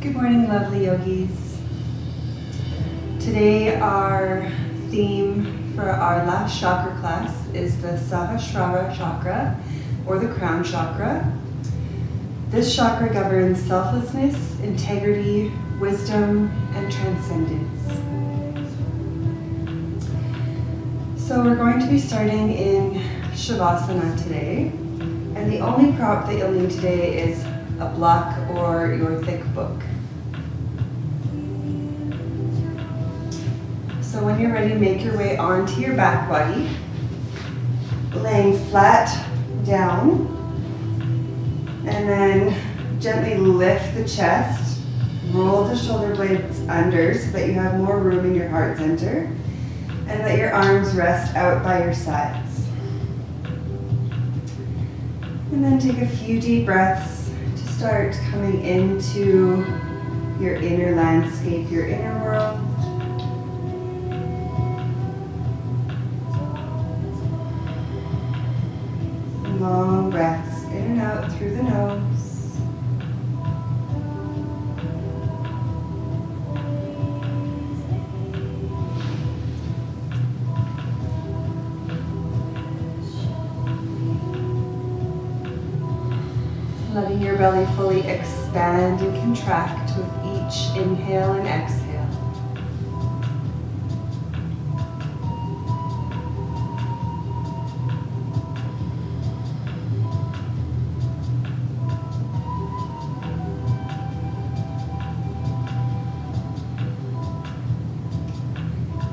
Good morning, lovely yogis. Today our theme for our last chakra class is the Sahasrara chakra, or the crown chakra. This chakra governs selflessness, integrity, wisdom, and transcendence. So we're going to be starting in Shavasana today, and the only prop that you'll need today is a block or your thick book. So when you're ready, make your way onto your back body, laying flat down, and then gently lift the chest, roll the shoulder blades under so that you have more room in your heart center, and let your arms rest out by your sides. And then take a few deep breaths to start coming into your inner landscape, your inner world. Long breaths in and out through the nose. Letting your belly fully expand and contract with each inhale and exhale.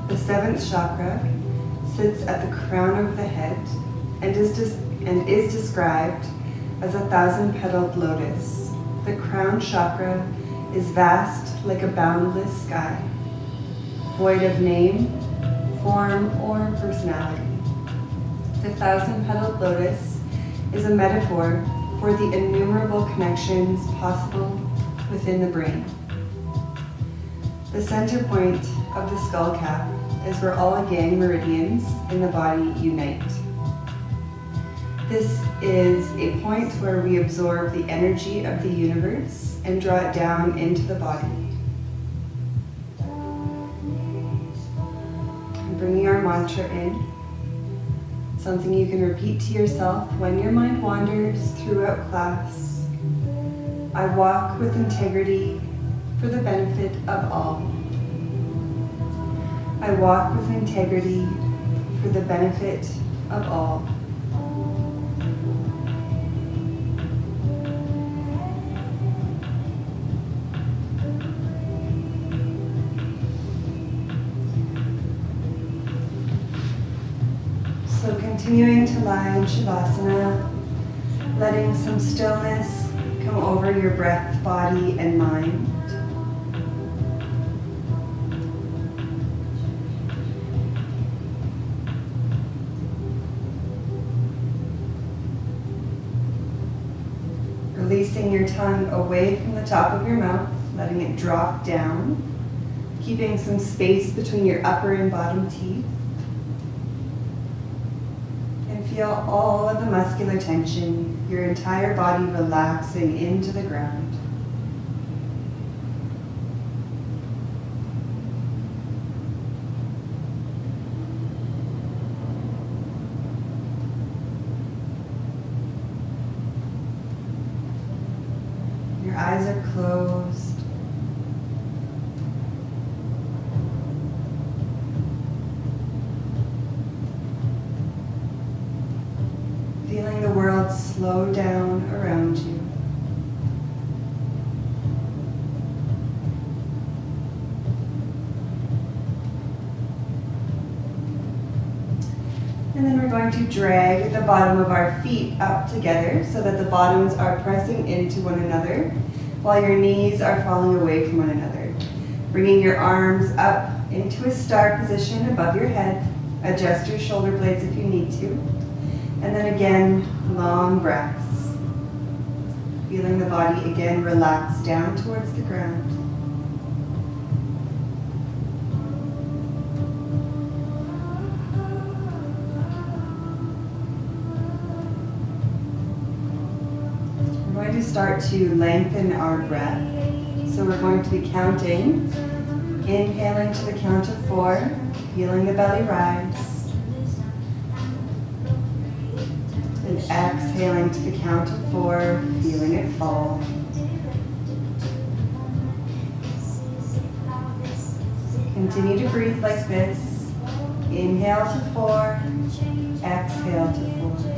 The seventh chakra sits at the crown of the head and is described as a 1,000-petaled lotus. The crown chakra is vast like a boundless sky, void of name, form, or personality. The 1,000-petaled lotus is a metaphor for the innumerable connections possible within the brain. The center point of the skull cap is where all gang meridians in the body unite. This is a point where we absorb the energy of the universe and draw it down into the body. And bringing our mantra in, something you can repeat to yourself when your mind wanders throughout class. I walk with integrity for the benefit of all. I walk with integrity for the benefit of all. So continuing to lie in Shavasana, letting some stillness come over your breath, body, and mind. Releasing your tongue away from the top of your mouth, letting it drop down, keeping some space between your upper and bottom teeth. And feel all of the muscular tension, your entire body relaxing into the ground. Your eyes are closed. Feeling the world slow down around you. And then we're going to drag the bottom of our feet up together so that the bottoms are pressing into one another while your knees are falling away from one another. Bringing your arms up into a star position above your head. Adjust your shoulder blades if you need to. And then again, long breaths. Feeling the body again relax down towards the ground. We're going to start to lengthen our breath. So we're going to be counting, inhaling to the count of 4, feeling the belly rise, and exhaling to the count of 4, feeling it fall. Continue to breathe like this. Inhale to 4, exhale to 4.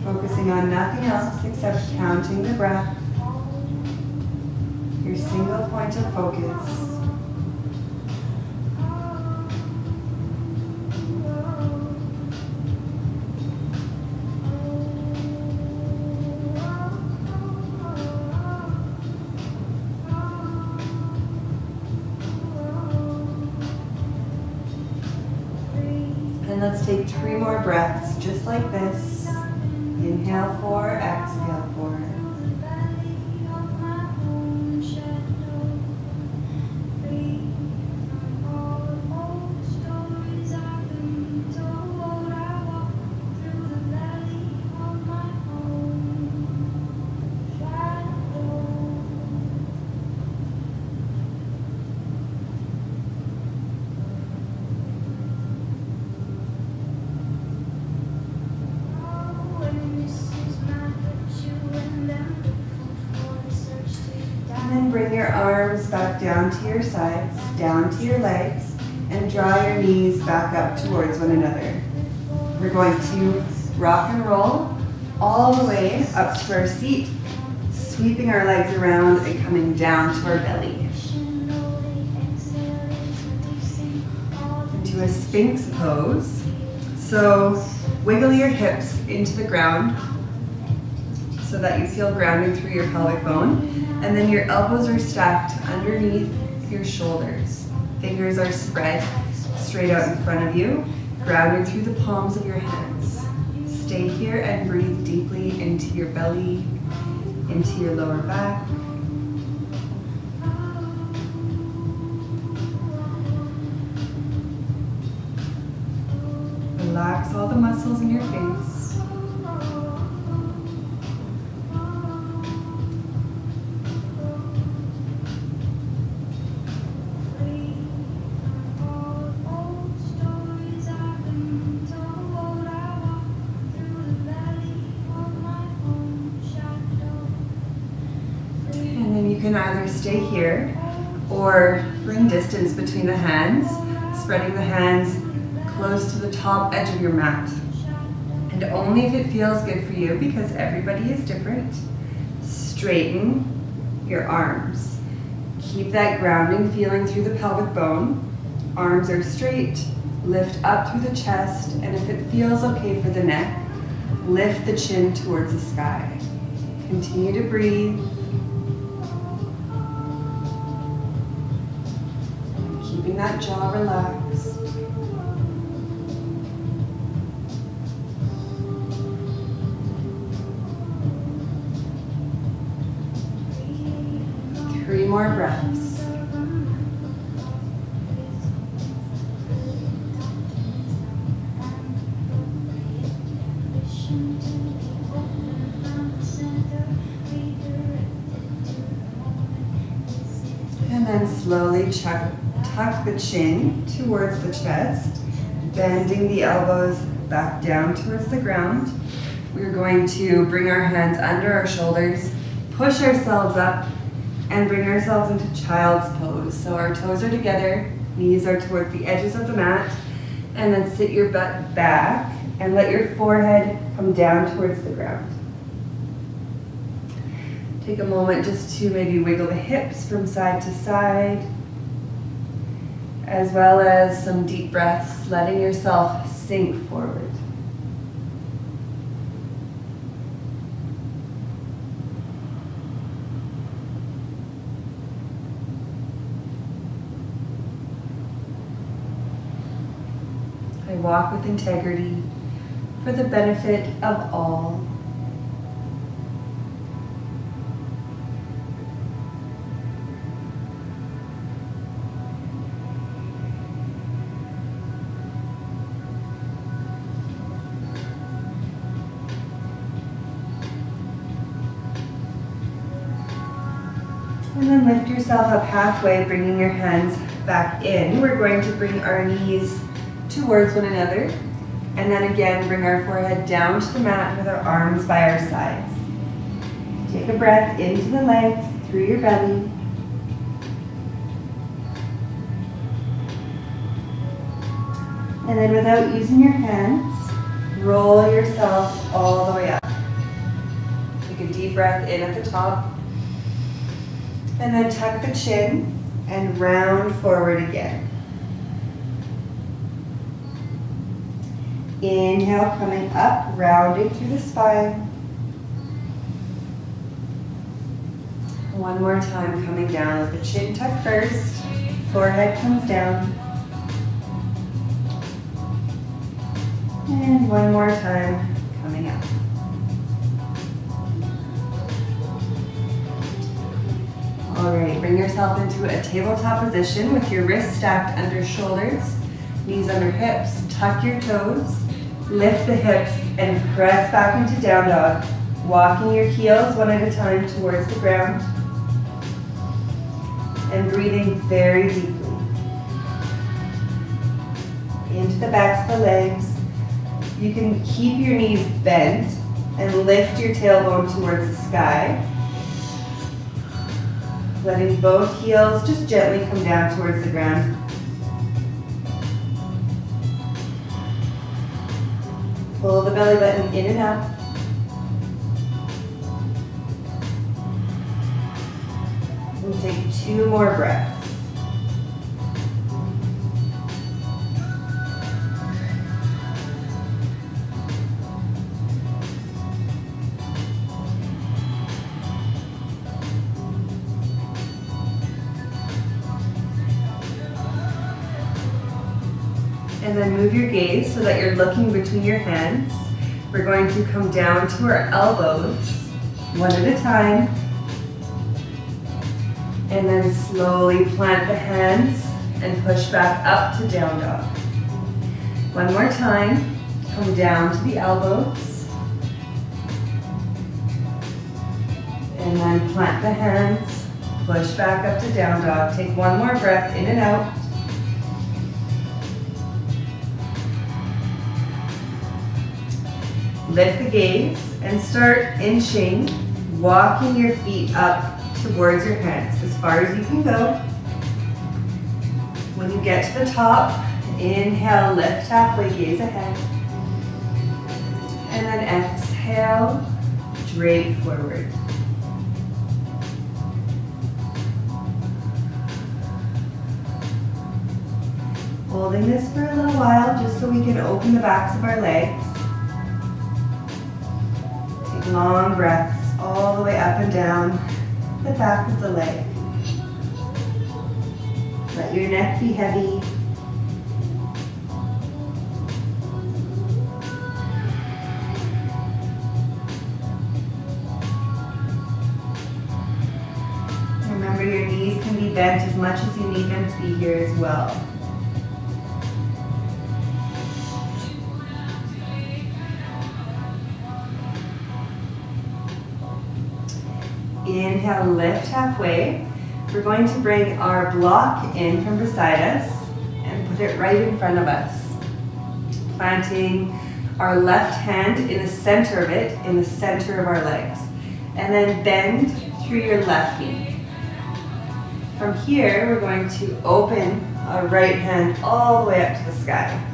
Focusing on nothing else except counting the breath. Your single point of focus. And let's take 3 more breaths just like this. Inhale 4, exhale 4. Bring your arms back down to your sides, down to your legs, and draw your knees back up towards one another. We're going to rock and roll all the way up to our seat, sweeping our legs around and coming down to our belly. Into a Sphinx pose. So wiggle your hips into the ground so that you feel grounded through your pelvic bone. And then your elbows are stacked underneath your shoulders. Fingers are spread straight out in front of you, grounded through the palms of your hands. Stay here and breathe deeply into your belly, into your lower back. Relax all the muscles in your face. You can either stay here or bring distance between the hands, spreading the hands close to the top edge of your mat. And only if it feels good for you, because everybody is different, straighten your arms. Keep that grounding feeling through the pelvic bone. Arms are straight, lift up through the chest, and if it feels okay for the neck, lift the chin towards the sky. Continue to breathe. Keeping that jaw relaxed. Three more breaths. And then slowly tuck the chin towards the chest, bending the elbows back down towards the ground. We're going to bring our hands under our shoulders, push ourselves up, and bring ourselves into child's pose. So our toes are together, knees are towards the edges of the mat, and then sit your butt back and let your forehead come down towards the ground. Take a moment just to maybe wiggle the hips from side to side, as well as some deep breaths, letting yourself sink forward. I walk with integrity for the benefit of all. And then lift yourself up halfway, bringing your hands back in. We're going to bring our knees towards one another. And then again, bring our forehead down to the mat with our arms by our sides. Take a breath into the legs, through your belly. And then without using your hands, roll yourself all the way up. Take a deep breath in at the top. And then tuck the chin and round forward again. Inhale, coming up, rounding through the spine. One more time, coming down with the chin tucked first, forehead comes down. And one more time, coming up. All right, bring yourself into a tabletop position with your wrists stacked under shoulders, knees under hips, tuck your toes. Lift the hips and press back into down dog, walking your heels one at a time towards the ground and breathing very deeply. Into the backs of the legs. You can keep your knees bent and lift your tailbone towards the sky, letting both heels just gently come down towards the ground. Pull the belly button in and up. And take 2 more breaths. And then move your gaze so that you're looking between your hands. We're going to come down to our elbows, one at a time. And then slowly plant the hands and push back up to down dog. One more time, come down to the elbows. And then plant the hands, push back up to down dog. Take 1 more breath in and out. Lift the gaze and start inching, walking your feet up towards your hands as far as you can go. When you get to the top, inhale, lift halfway, gaze ahead. And then exhale, drape forward. Holding this for a little while just so we can open the backs of our legs. Long breaths all the way up and down the back of the leg. Let your neck be heavy. Remember, your knees can be bent as much as you need them to be here as well. Inhale, lift halfway. We're going to bring our block in from beside us and put it right in front of us. Planting our left hand in the center of it, in the center of our legs. And then bend through your left knee. From here, we're going to open our right hand all the way up to the sky.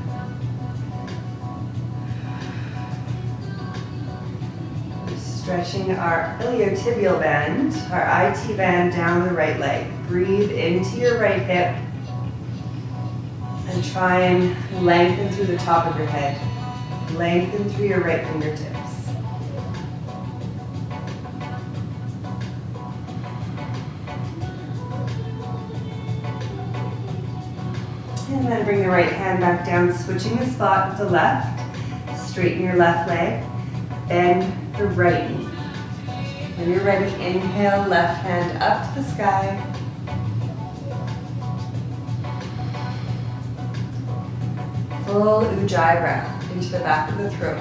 Stretching our iliotibial band, our IT band down the right leg. Breathe into your right hip and try and lengthen through the top of your head. Lengthen through your right fingertips. And then bring the right hand back down, switching the spot with the left. Straighten your left leg. Bend the right knee. When you're ready, inhale, left hand up to the sky. Full Ujjayi breath into the back of the throat.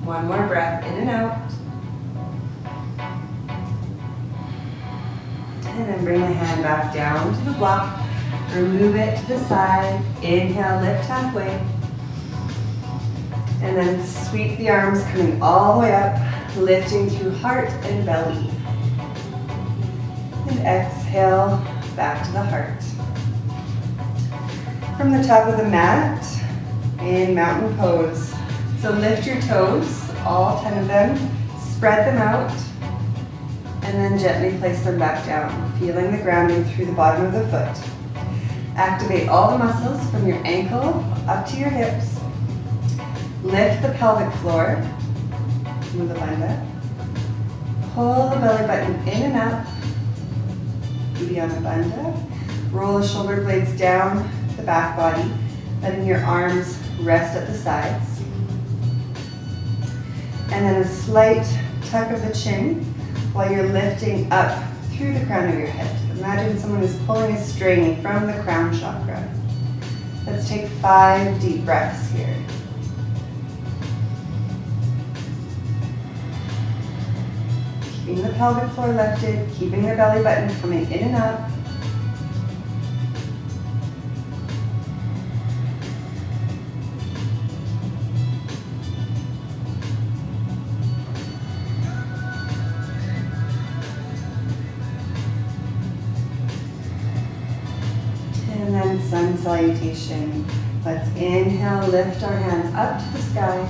One more breath in and out. And then bring the hand back down to the block. Remove it to the side. Inhale, lift halfway. And then sweep the arms coming all the way up, lifting through heart and belly. And exhale, back to the heart. From the top of the mat, in mountain pose. So lift your toes, all 10 of them, spread them out, and then gently place them back down, feeling the grounding through the bottom of the foot. Activate all the muscles from your ankle up to your hips. Lift the pelvic floor, move the bandha. Pull the belly button in and up, Uddiyana bandha. Roll the shoulder blades down the back body, letting your arms rest at the sides. And then a slight tuck of the chin while you're lifting up through the crown of your head. Imagine someone is pulling a string from the crown chakra. Let's take 5 deep breaths here. Keeping the pelvic floor lifted, keeping the belly button coming in and up. And then sun salutation. Let's inhale, lift our hands up to the sky.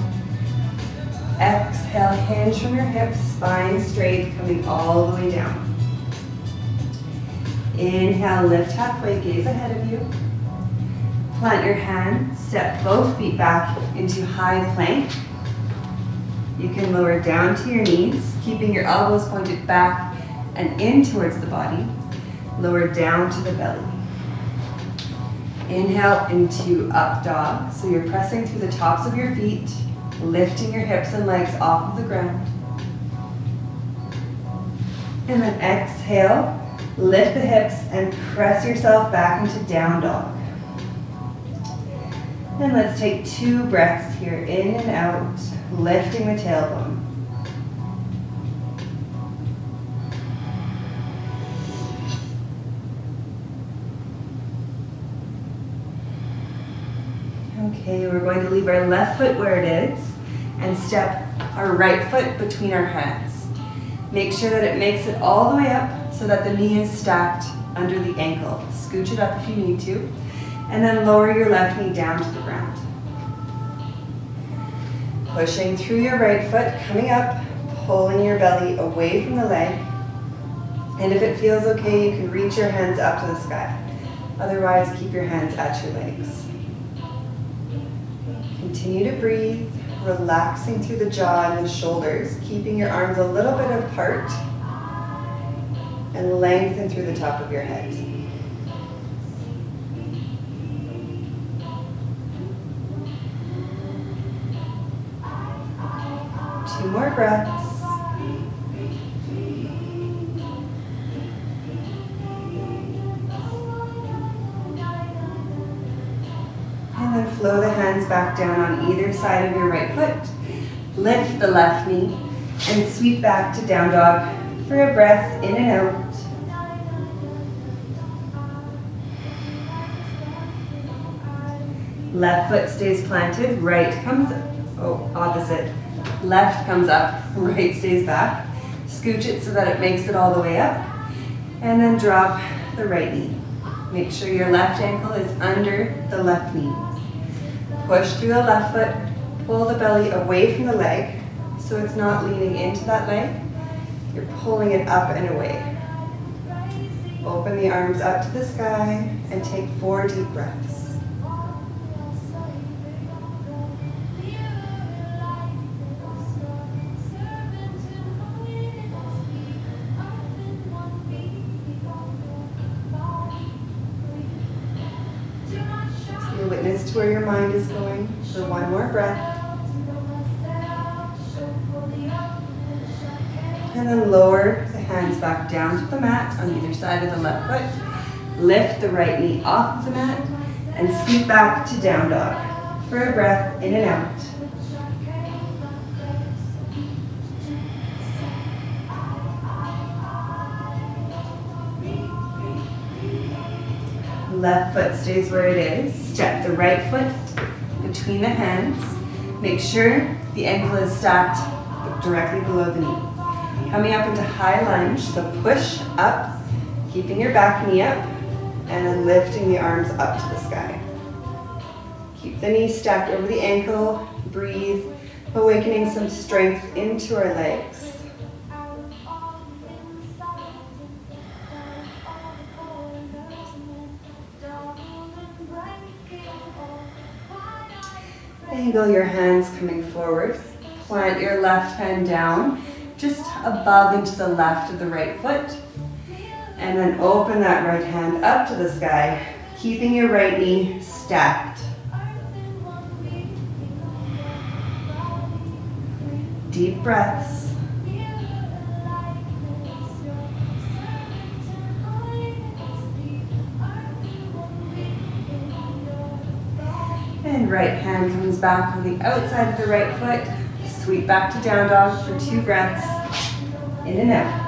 Exhale, hinge from your hips, spine straight, coming all the way down. Inhale, lift halfway, gaze ahead of you. Plant your hand, step both feet back into high plank. You can lower down to your knees, keeping your elbows pointed back and in towards the body. Lower down to the belly. Inhale into up dog, so you're pressing through the tops of your feet, lifting your hips and legs off of the ground. And then exhale, lift the hips and press yourself back into down dog. And let's take 2 breaths here, in and out, lifting the tailbone. Okay, we're going to leave our left foot where it is and step our right foot between our hands. Make sure that it makes it all the way up so that the knee is stacked under the ankle. Scooch it up if you need to. And then lower your left knee down to the ground. Pushing through your right foot, coming up, pulling your belly away from the leg. And if it feels okay, you can reach your hands up to the sky. Otherwise, keep your hands at your legs. Continue to breathe, relaxing through the jaw and the shoulders, keeping your arms a little bit apart, and lengthen through the top of your head. Two more breaths. And then flow the hands back down on either side of your right foot. Lift the left knee and sweep back to down dog for a breath in and out. Left foot stays planted, right comes, opposite. Left comes up, right stays back. Scooch it so that it makes it all the way up. And then drop the right knee. Make sure your left ankle is under the left knee. Push through the left foot, pull the belly away from the leg so it's not leaning into that leg. You're pulling it up and away. Open the arms up to the sky and take 4 deep breaths. Witness to where your mind is going for 1 more breath. And then lower the hands back down to the mat on either side of the left foot. Lift the right knee off of the mat and scoot back to down dog for a breath in and out. Left foot stays where it is. Step the right foot between the hands. Make sure the ankle is stacked directly below the knee. Coming up into high lunge, so push up, keeping your back knee up, and then lifting the arms up to the sky. Keep the knee stacked over the ankle. Breathe, awakening some strength into our legs. Angle your hands coming forward. Plant your left hand down, just above and to the left of the right foot. And then open that right hand up to the sky, keeping your right knee stacked. Deep breaths. And right hand comes back on the outside of the right foot. Sweep back to down dog for 2 breaths. In and out.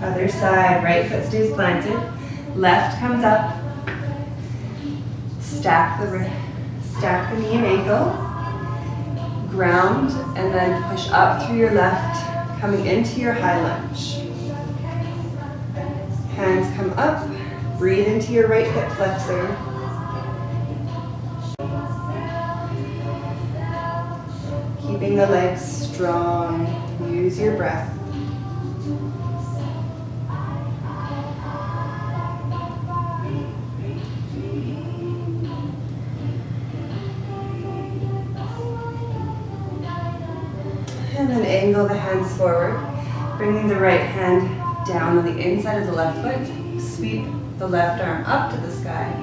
Other side, right foot stays planted. Left comes up. Stack the knee and ankle. Ground, and then push up through your left, coming into your high lunge. Hands come up, breathe into your right hip flexor. Keeping the legs strong, use your breath. And then angle the hands forward, bringing the right hand down on the inside of the left foot. Sweep the left arm up to the sky.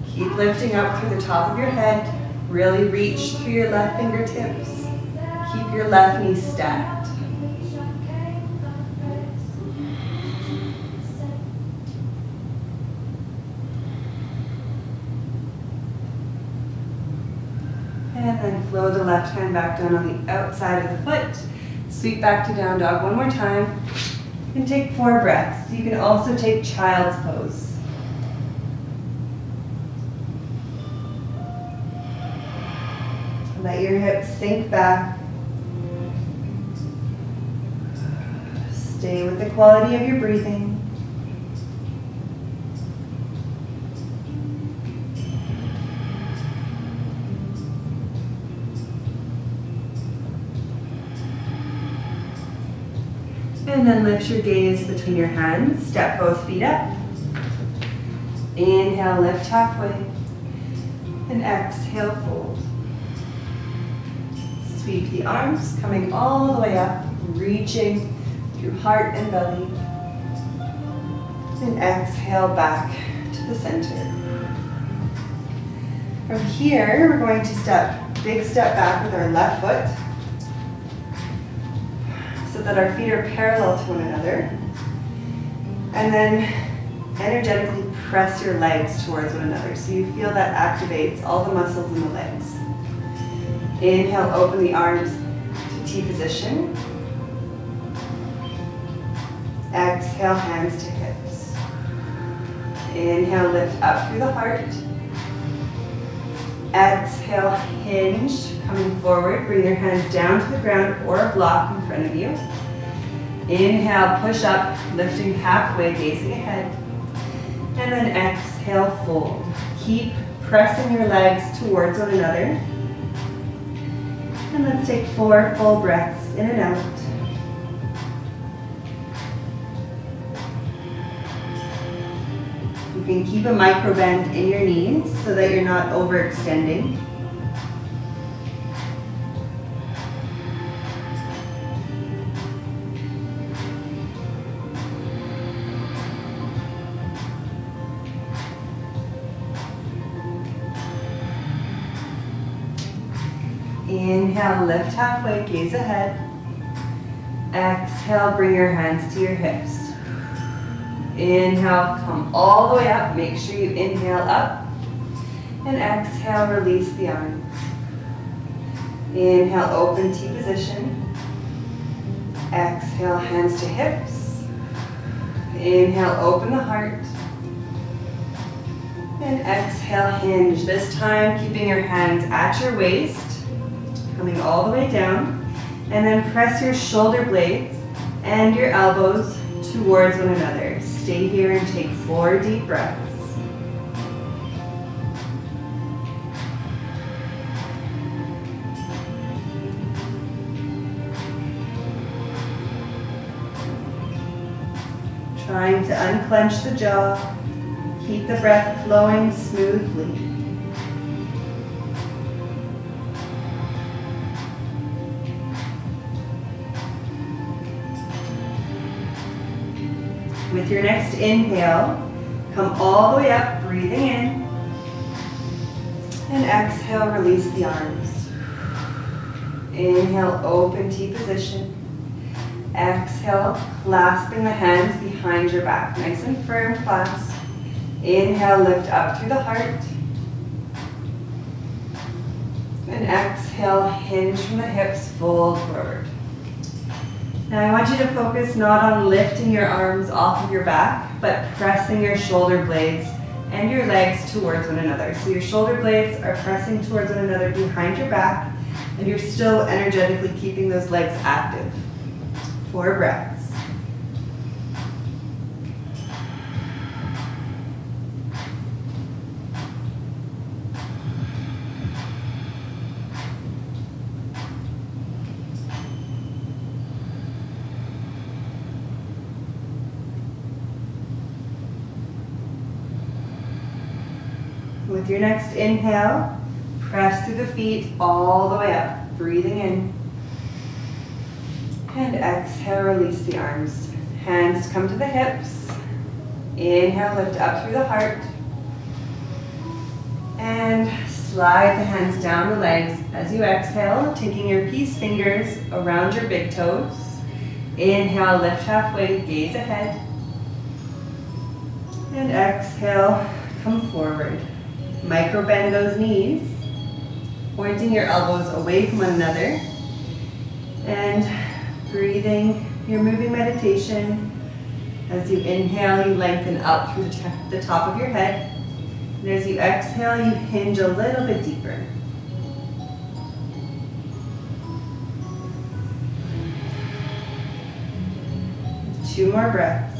Keep lifting up through the top of your head. Really reach through your left fingertips. Keep your left knee stacked. And then flow the left hand back down on the outside of the foot. Sweep back to down dog one more time. And take 4 breaths. You can also take child's pose. Let your hips sink back. Stay with the quality of your breathing. And then lift your gaze between your hands. Step both feet up. Inhale, lift halfway. And exhale, fold. Sweep the arms, coming all the way up, reaching through heart and belly. And exhale back to the center. From here, we're going to big step back with our left foot, so that our feet are parallel to one another. And then energetically press your legs towards one another so you feel that activates all the muscles in the legs. Inhale, open the arms to T position. Exhale, hands to hips. Inhale, lift up through the heart. Exhale, hinge, coming forward. Bring your hands down to the ground or a block in front of you. Inhale, push up, lifting halfway, gazing ahead. And then exhale, fold. Keep pressing your legs towards one another. And let's take 4 full breaths in and out. You can keep a micro bend in your knees so that you're not overextending. Inhale, lift halfway, gaze ahead. Exhale, bring your hands to your hips. Inhale, come all the way up. Make sure you inhale up. And exhale, release the arms. Inhale, open T position. Exhale, hands to hips. Inhale, open the heart. And exhale, hinge. This time, keeping your hands at your waist, coming all the way down. And then press your shoulder blades and your elbows towards one another. Stay here and take 4 deep breaths. Trying to unclench the jaw, keep the breath flowing smoothly. With your next inhale, come all the way up, breathing in. And exhale, release the arms. Inhale, open T position. Exhale, clasping the hands behind your back. Nice and firm clasp. Inhale, lift up through the heart. And exhale, hinge from the hips, fold forward. Now I want you to focus not on lifting your arms off of your back, but pressing your shoulder blades and your legs towards one another. So your shoulder blades are pressing towards one another behind your back, and you're still energetically keeping those legs active. 4 breaths. With your next inhale, press through the feet all the way up, breathing in. And exhale, release the arms. Hands come to the hips. Inhale, lift up through the heart. And slide the hands down the legs as you exhale, taking your peace fingers around your big toes. Inhale, lift halfway, gaze ahead. And exhale, come forward. Micro bend those knees, pointing your elbows away from one another. And breathing, your moving meditation. As you inhale, you lengthen up through the top of your head. And as you exhale, you hinge a little bit deeper. Two more breaths.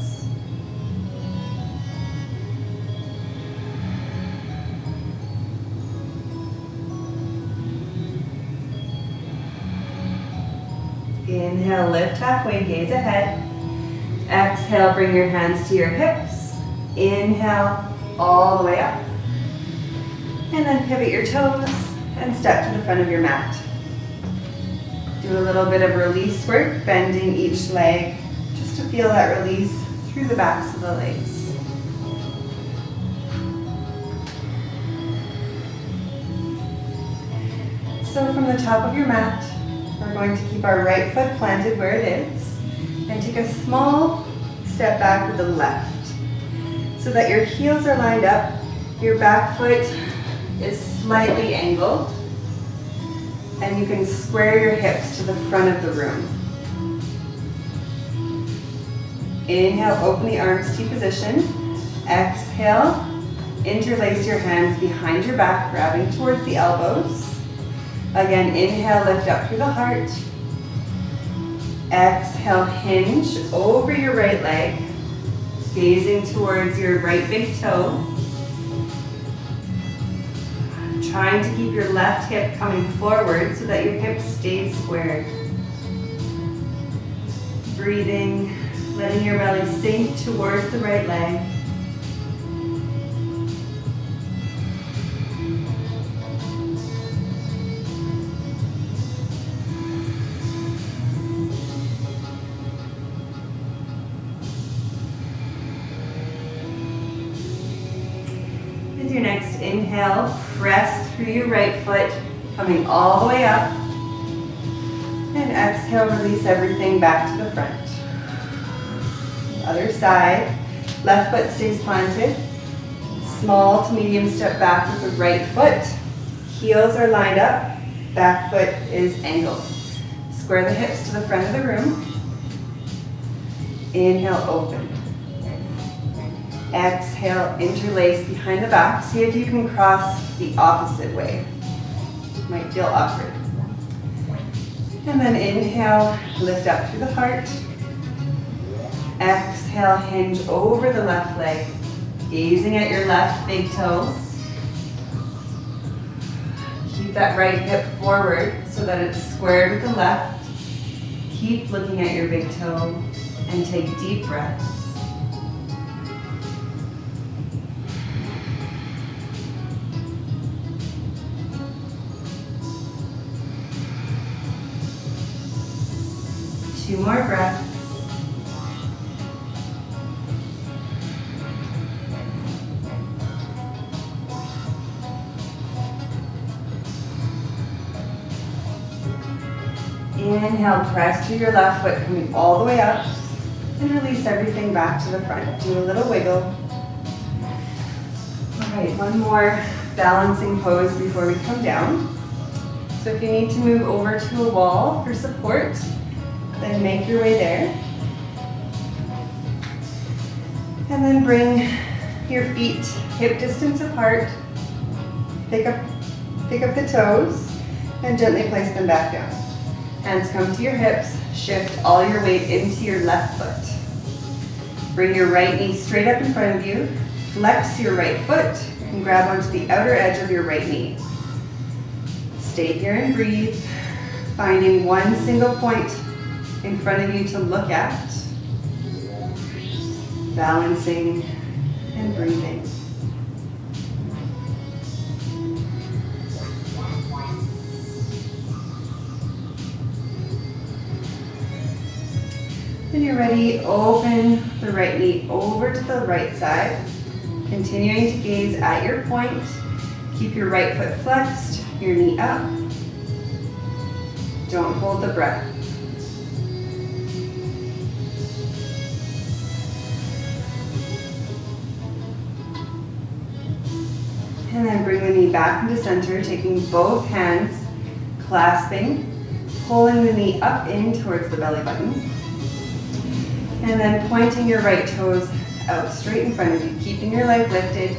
Inhale, lift halfway, gaze ahead. Exhale, bring your hands to your hips. Inhale, all the way up. And then pivot your toes and step to the front of your mat. Do a little bit of release work, bending each leg, just to feel that release through the backs of the legs. So from the top of your mat, we're going to keep our right foot planted where it is and take a small step back with the left so that your heels are lined up, your back foot is slightly angled, and you can square your hips to the front of the room. Inhale, open the arms to position. Exhale, interlace your hands behind your back, grabbing towards the elbows. Again, inhale, lift up through the heart. Exhale, hinge over your right leg, gazing towards your right big toe. Trying to keep your left hip coming forward so that your hip stays squared. Breathing, letting your belly sink towards the right leg. With your next inhale, press through your right foot, coming all the way up. And exhale, release everything back to the front. Other side, left foot stays planted. Small to medium step back with the right foot. Heels are lined up, back foot is angled. Square the hips to the front of the room. Inhale, open. Exhale, interlace behind the back. See if you can cross the opposite way. Might feel awkward. And then inhale, lift up through the heart. Exhale, hinge over the left leg, gazing at your left big toe. Keep that right hip forward so that it's squared with the left. Keep looking at your big toe and take deep breaths. Two more breaths. Inhale, press through your left foot, coming all the way up, and release everything back to the front. Do a little wiggle. All right, one more balancing pose before we come down. So if you need to move over to a wall for support, then make your way there. And then bring your feet hip distance apart. Pick up the toes and gently place them back down. Hands come to your hips. Shift all your weight into your left foot. Bring your right knee straight up in front of you. Flex your right foot and grab onto the outer edge of your right knee. Stay here and breathe, finding one single point in front of you to look at. Balancing and breathing. When you're ready, open the right knee over to the right side, continuing to gaze at your point. Keep your right foot flexed, your knee up. Don't hold the breath. And then bring the knee back into center, taking both hands, clasping, pulling the knee up in towards the belly button. And then pointing your right toes out straight in front of you, keeping your leg lifted.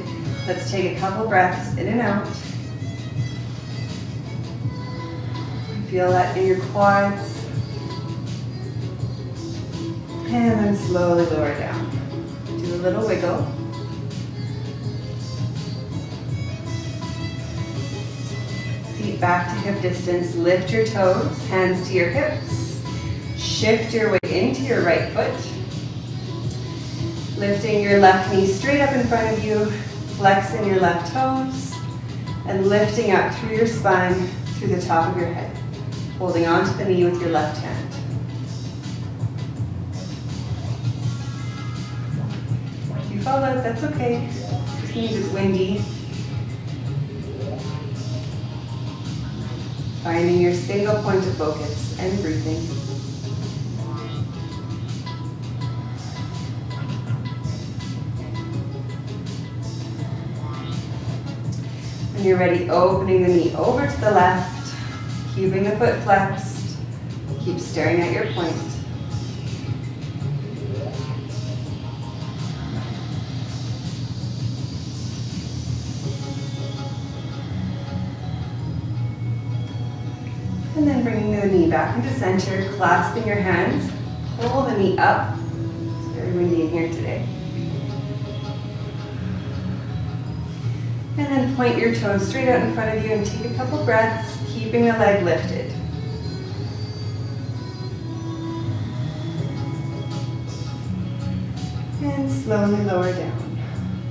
Let's take a couple breaths in and out. Feel that in your quads. And then slowly lower down. Do a little wiggle. Feet back to hip distance. Lift your toes, hands to your hips. Shift your weight into your right foot. Lifting your left knee straight up in front of you, flexing your left toes, and lifting up through your spine, through the top of your head. Holding onto the knee with your left hand. If you fall out, that's okay. This means it's windy. Finding your single point of focus and breathing. When you're ready, opening the knee over to the left, keeping the foot flexed. Keep staring at your point. And then bringing the knee back into center, clasping your hands, pull the knee up. It's very windy in here today. And then point your toes straight out in front of you and take a couple breaths, keeping the leg lifted. And slowly lower down.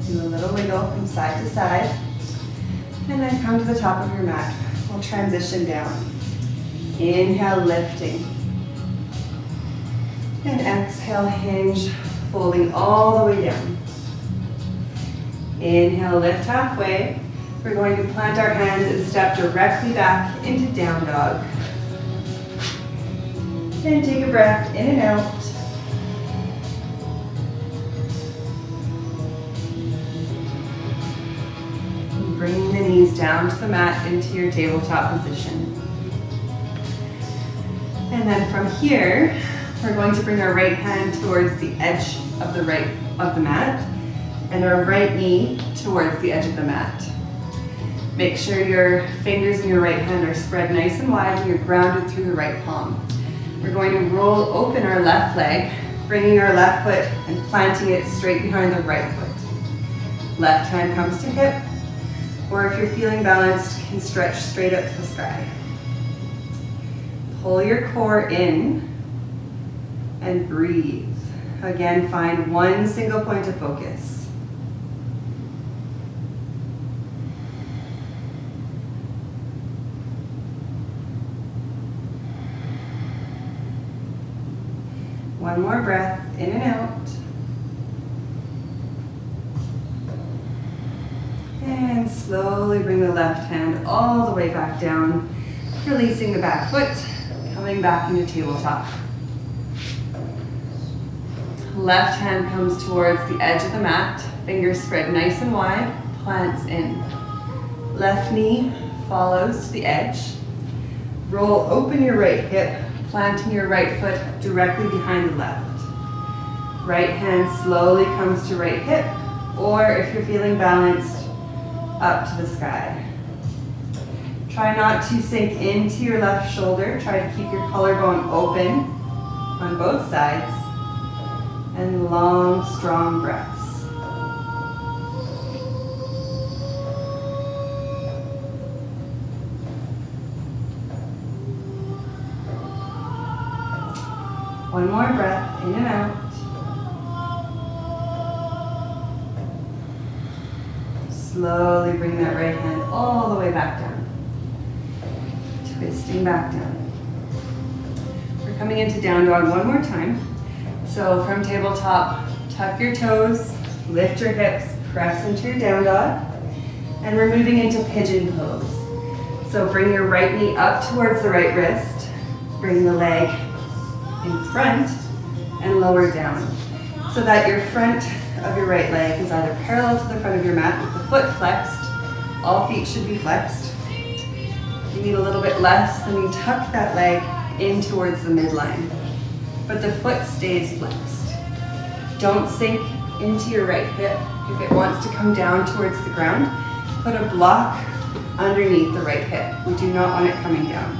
Do a little wiggle from side to side. And then come to the top of your mat. We'll transition down. Inhale, lifting. And exhale, hinge, folding all the way down. Inhale, lift halfway. We're going to plant our hands and step directly back into down dog. And take a breath in and out. Bringing the knees down to the mat into your tabletop position. And then from here, we're going to bring our right hand towards the edge of the mat and our right knee towards the edge of the mat. Make sure your fingers in your right hand are spread nice and wide and you're grounded through the right palm. We're going to roll open our left leg, bringing our left foot and planting it straight behind the right foot. Left hand comes to hip, or if you're feeling balanced, can stretch straight up to the sky. Pull your core in and breathe. Again, find one single point of focus. One more breath, in and out. And slowly bring the left hand all the way back down, releasing the back foot, coming back into tabletop. Left hand comes towards the edge of the mat, fingers spread nice and wide, plants in. Left knee follows to the edge. Roll open your right hip, planting your right foot directly behind the left. Right hand slowly comes to right hip, or if you're feeling balanced, up to the sky. Try not to sink into your left shoulder. Try to keep your collarbone open on both sides. And long, strong breaths. One more breath, in and out. Slowly bring that right hand all the way back down. Twisting back down. We're coming into down dog one more time. So from tabletop, tuck your toes, lift your hips, press into your down dog, and we're moving into pigeon pose. So bring your right knee up towards the right wrist, bring the leg in front, and lower down, so that your front of your right leg is either parallel to the front of your mat with the foot flexed. All feet should be flexed. If you need a little bit less, then you tuck that leg in towards the midline, but the foot stays flexed. Don't sink into your right hip. If it wants to come down towards the ground, put a block underneath the right hip. We do not want it coming down.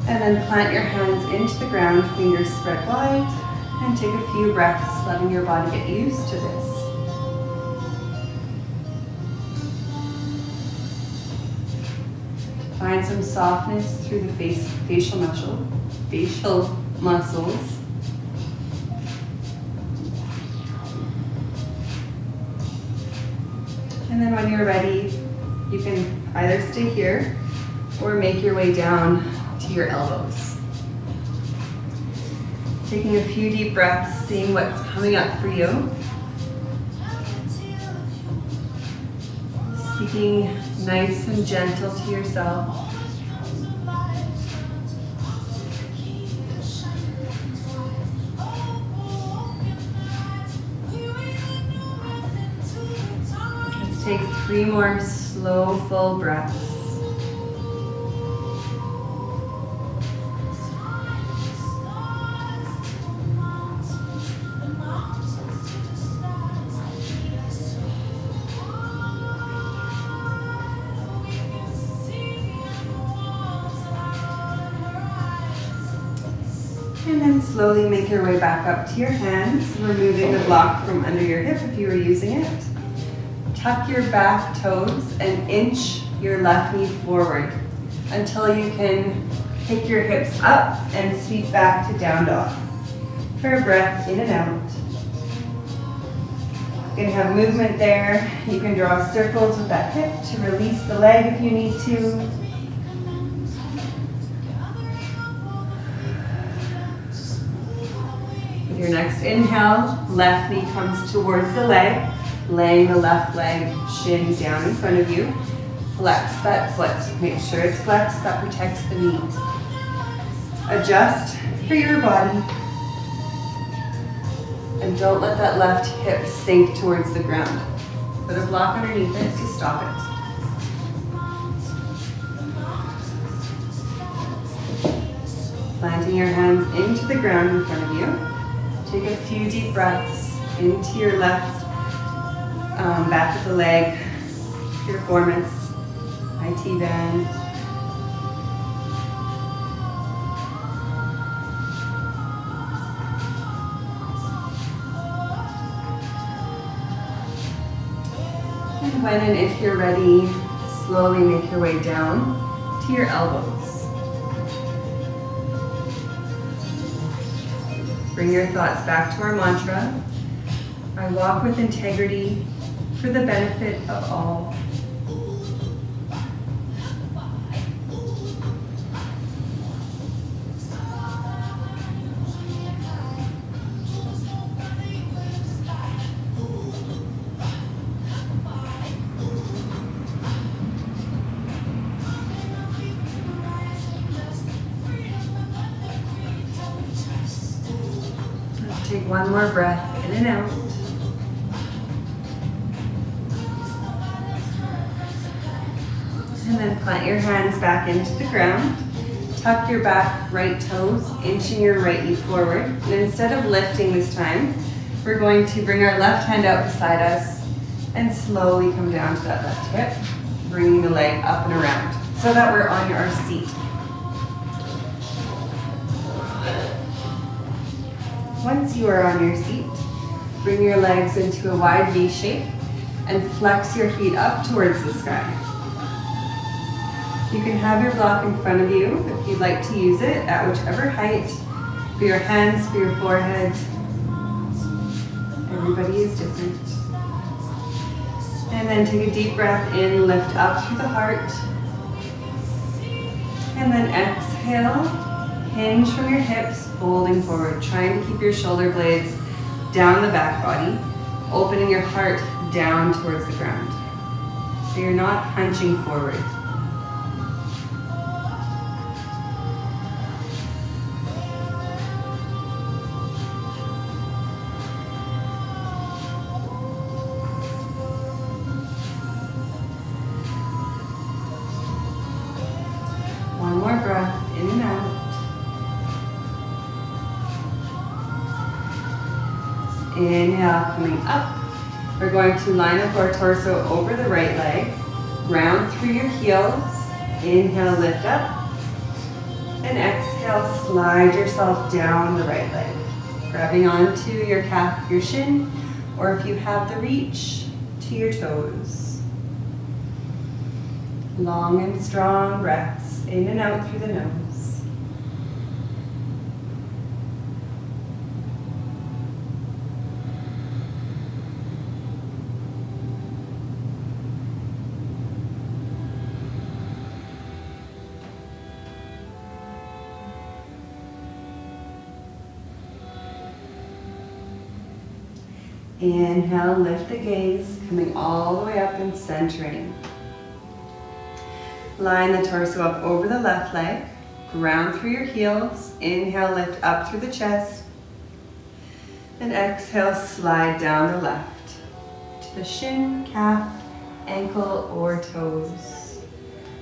And then plant your hands into the ground, fingers spread wide, and take a few breaths, letting your body get used to this. Find some softness through the facial muscles. And then when you're ready, you can either stay here or make your way down to your elbows. Taking a few deep breaths, seeing what's coming up for you. Speaking nice and gentle to yourself. Let's take 3 more slow, full breaths. And then slowly make your way back up to your hands, removing the block from under your hip if you were using it. Tuck your back toes and inch your left knee forward until you can pick your hips up and sweep back to down dog. For a breath, in and out. You can have movement there. You can draw circles with that hip to release the leg if you need to. With your next inhale, left knee comes towards the leg, laying the left leg shin down in front of you. Flex that foot. Make sure it's flexed. That protects the knee. Adjust for your body. And don't let that left hip sink towards the ground. Put a block underneath it to stop it. Planting your hands into the ground in front of you. Take a few deep breaths into your left back of the leg, piriformis, IT band. And when and if you're ready, slowly make your way down to your elbows. Bring your thoughts back to our mantra. I walk with integrity for the benefit of all. Take one more breath in and out. And then plant your hands back into the ground. Tuck your back right toes, inching your right knee forward. And instead of lifting this time, we're going to bring our left hand out beside us and slowly come down to that left hip, bringing the leg up and around so that we're on our seat. Once you are on your seat, bring your legs into a wide V shape and flex your feet up towards the sky. You can have your block in front of you if you'd like to use it at whichever height, for your hands, for your forehead. Everybody is different. And then take a deep breath in, lift up through the heart. And then exhale, hinge from your hips, folding forward, trying to keep your shoulder blades down the back body, opening your heart down towards the ground. So you're not hunching forward. One more breath in and out. Inhale, coming up. We're going to line up our torso over the right leg. Round through your heels. Inhale, lift up. And exhale, slide yourself down the right leg. Grabbing onto your calf, your shin, or if you have the reach, to your toes. Long and strong breaths in and out through the nose. Inhale, lift the gaze, coming all the way up and centering. Line the torso up over the left leg, ground through your heels. Inhale, lift up through the chest. And exhale, slide down the left to the shin, calf, ankle, or toes.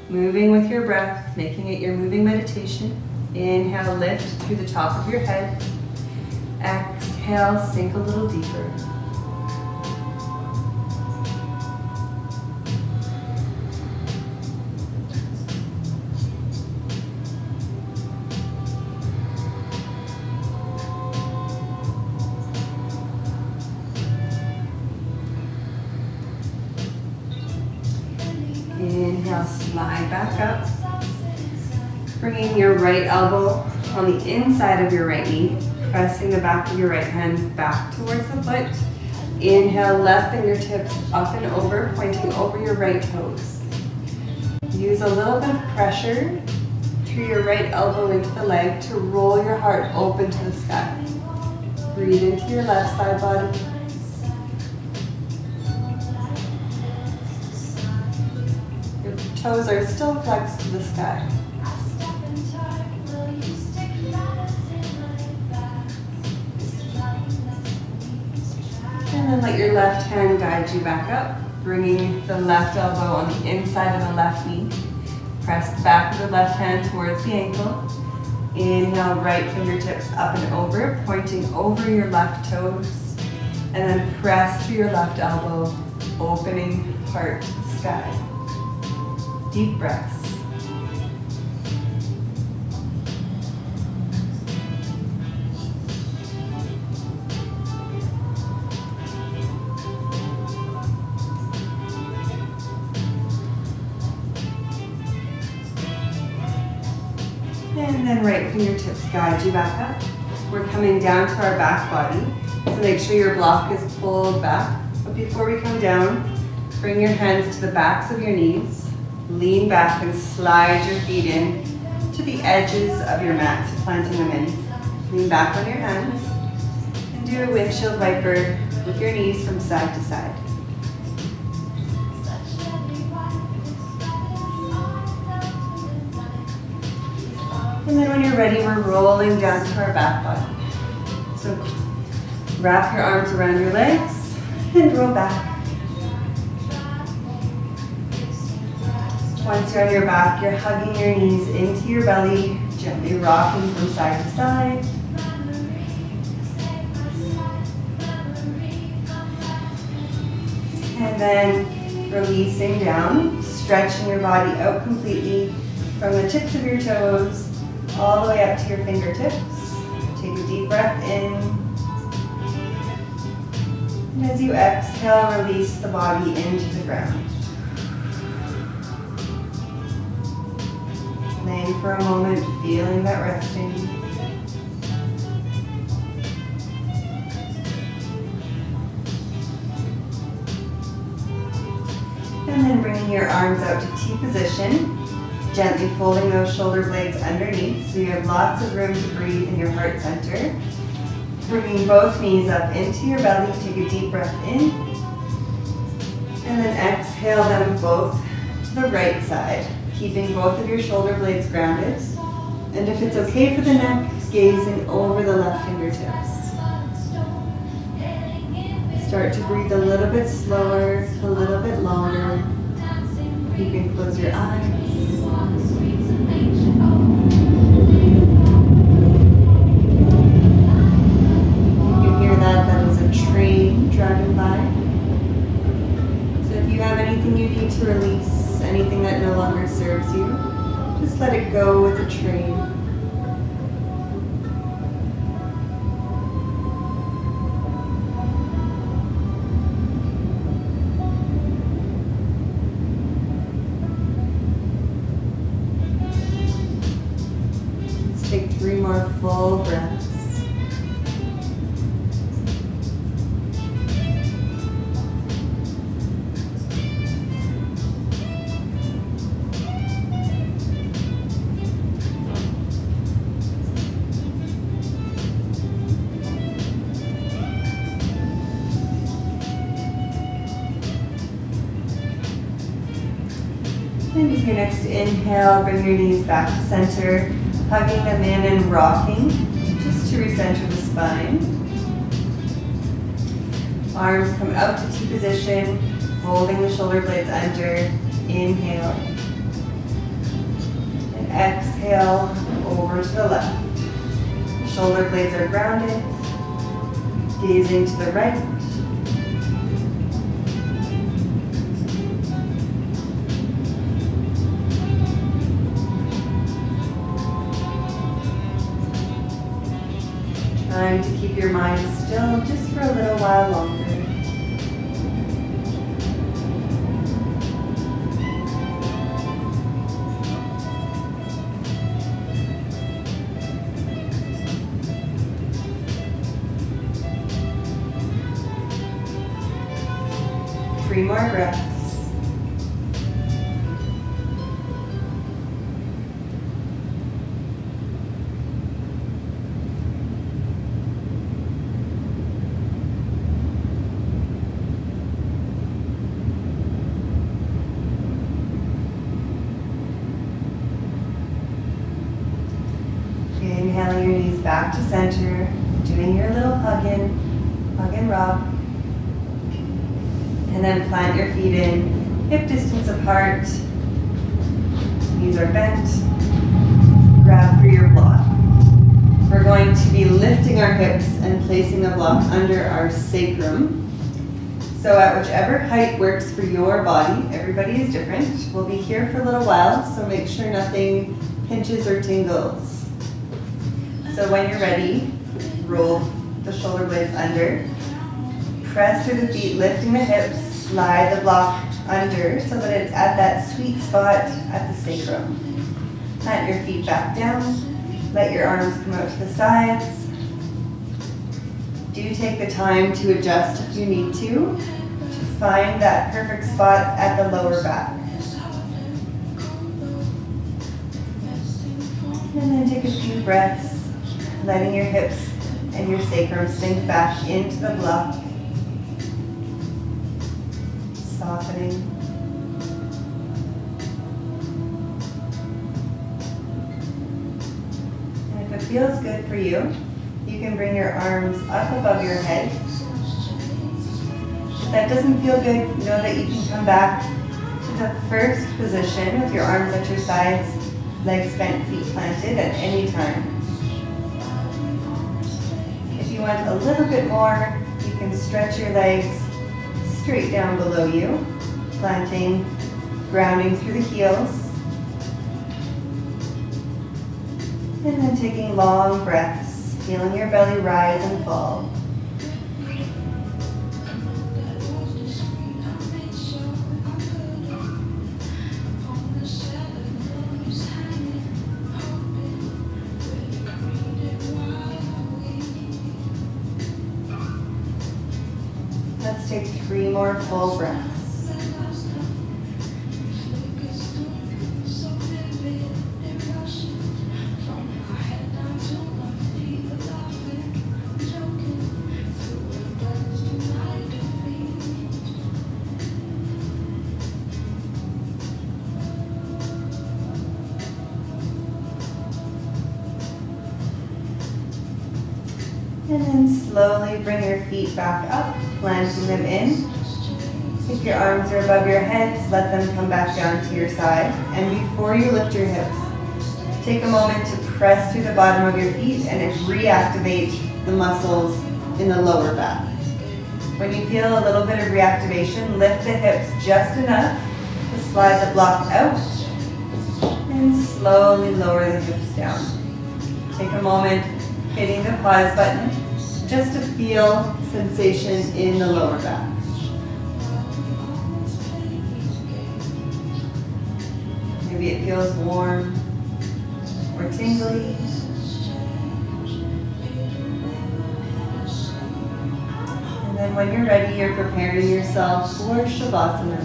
Moving with your breath, making it your moving meditation. Inhale, lift through the top of your head. Exhale, sink a little deeper. Inhale, slide back up. Bringing your right elbow on the inside of your right knee, pressing the back of your right hand back towards the foot. Inhale, left fingertips up and over, pointing over your right toes. Use a little bit of pressure through your right elbow into the leg to roll your heart open to the sky. Breathe into your left side body. Toes are still flexed to the sky. And then let your left hand guide you back up. Bringing the left elbow on the inside of the left knee. Press the back of the left hand towards the ankle. Inhale, right fingertips up and over, pointing over your left toes. And then press through your left elbow, opening heart to the sky. Deep breaths. And then right fingertips guide you back up. We're coming down to our back body. So make sure your block is pulled back. But before we come down, bring your hands to the backs of your knees. Lean back and slide your feet in to the edges of your mat, planting them in. Lean back on your hands and do a windshield wiper with your knees from side to side. And then when you're ready, we're rolling down to our back body. So wrap your arms around your legs and roll back. Once you're on your back, you're hugging your knees into your belly, gently rocking from side to side. And then releasing down, stretching your body out completely from the tips of your toes all the way up to your fingertips. Take a deep breath in. And as you exhale, release the body into the ground. Laying for a moment, feeling that resting. And then bringing your arms out to T position. Gently folding those shoulder blades underneath so you have lots of room to breathe in your heart center. Bringing both knees up into your belly, take a deep breath in. And then exhale them both to the right side, keeping both of your shoulder blades grounded. And if it's okay for the neck, gazing over the left fingertips. Start to breathe a little bit slower, a little bit longer. You can close your eyes. That is a train driving by. So if you have anything you need to release, anything that no longer serves you, just let it go with the train. Let's take 3 more full breaths. And with your next inhale, bring your knees back to center, hugging them in and rocking, just to recenter the spine. Arms come out to T position, folding the shoulder blades under. Inhale. And exhale over to the left. Shoulder blades are grounded, gazing to the right. Trying to keep your mind still just for a little while longer. Three more breaths. Inhaling your knees back to center, doing your little hug and rock. And then plant your feet in, hip distance apart. Knees are bent. Grab for your block. We're going to be lifting our hips and placing the block under our sacrum. So at whichever height works for your body, everybody is different. We'll be here for a little while, so make sure nothing pinches or tingles. So when you're ready, roll the shoulder blades under. Press through the feet, lifting the hips, slide the block under so that it's at that sweet spot at the sacrum. Plant your feet back down. Let your arms come out to the sides. Do take the time to adjust if you need to find that perfect spot at the lower back. And then take a few breaths, letting your hips and your sacrum sink back into the block. Softening. And if it feels good for you, you can bring your arms up above your head. If that doesn't feel good, know that you can come back to the first position with your arms at your sides, legs bent, feet planted at any time. If you want a little bit more, you can stretch your legs straight down below you, planting, grounding through the heels. And then taking long breaths, feeling your belly rise and fall. Let's take 3 more full breaths. And then slowly bring your feet back up, planting them in. If your arms are above your heads, let them come back down to your side. And before you lift your hips, take a moment to press through the bottom of your feet and reactivate the muscles in the lower back. When you feel a little bit of reactivation, lift the hips just enough to slide the block out and slowly lower the hips down. Take a moment hitting the pause button just to feel sensation in the lower back. Maybe it feels warm or tingly. And then when you're ready, you're preparing yourself for Shavasana.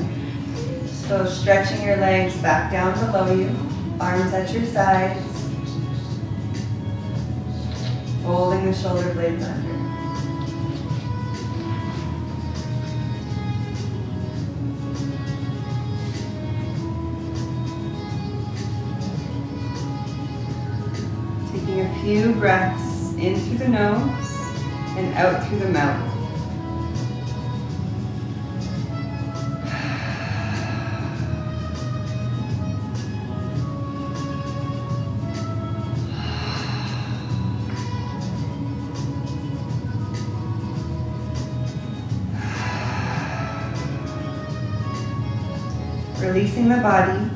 So stretching your legs back down below you, arms at your sides, folding the shoulder blades under. Taking a few breaths in through the nose and out through the mouth. Releasing the body,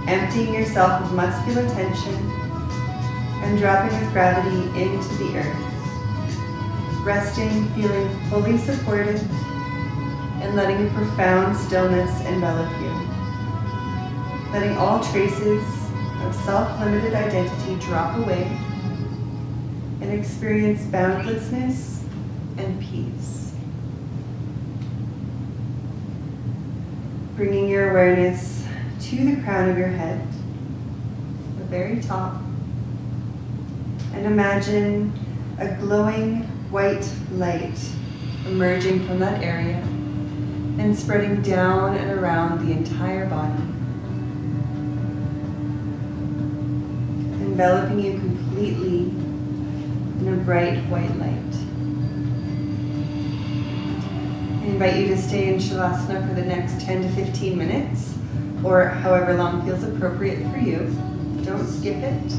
emptying yourself of muscular tension, and dropping with gravity into the earth. Resting, feeling fully supported, and letting a profound stillness envelop you. Letting all traces of self-limited identity drop away and experience boundlessness and peace. Bringing your awareness to the crown of your head, the very top, and imagine a glowing white light emerging from that area and spreading down and around the entire body, enveloping you completely in a bright white light. invite you to stay in Shavasana for the next 10 to 15 minutes, or however long feels appropriate for you. Don't skip it.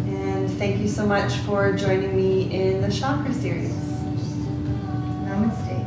And thank you so much for joining me in the chakra series. Namaste.